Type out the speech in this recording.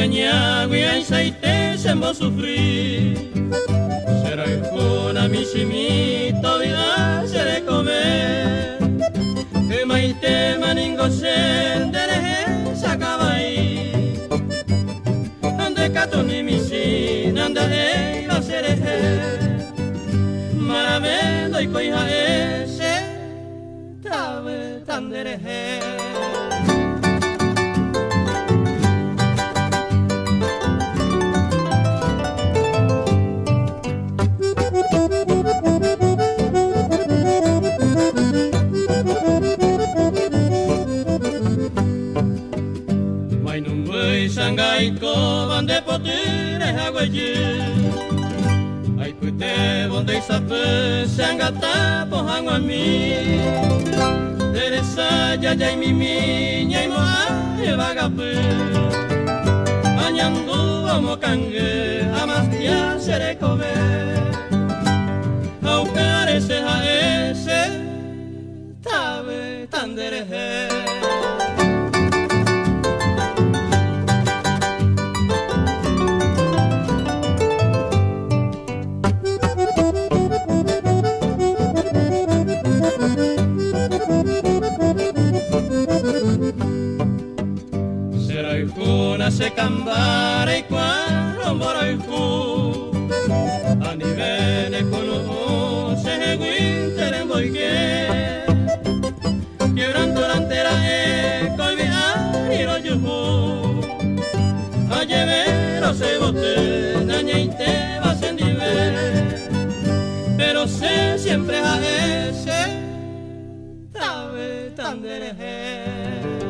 ñagui aceite sembo sufrir. Será una misimito vida se de comer. Que maite maningo sendere sacaba ahí. Ande catoni misin anda de la sereje. Maravendo y coija ese tabe tandereje. Sangai ko bande potire hagwaji ai pute bonde sape sangata pohangwami deresa jajai mimi nyai mo ai vagape anyandu amo kange amastia sere kove au kare se ha ese tabe tanderehe. Se cambare qua non vorrei fu a divene conosce e guintere voi che quebrando la antera e coi viari lo giù a llevero se bote daña y te vas en nivel pero sé siempre a ese tabe tan dereje.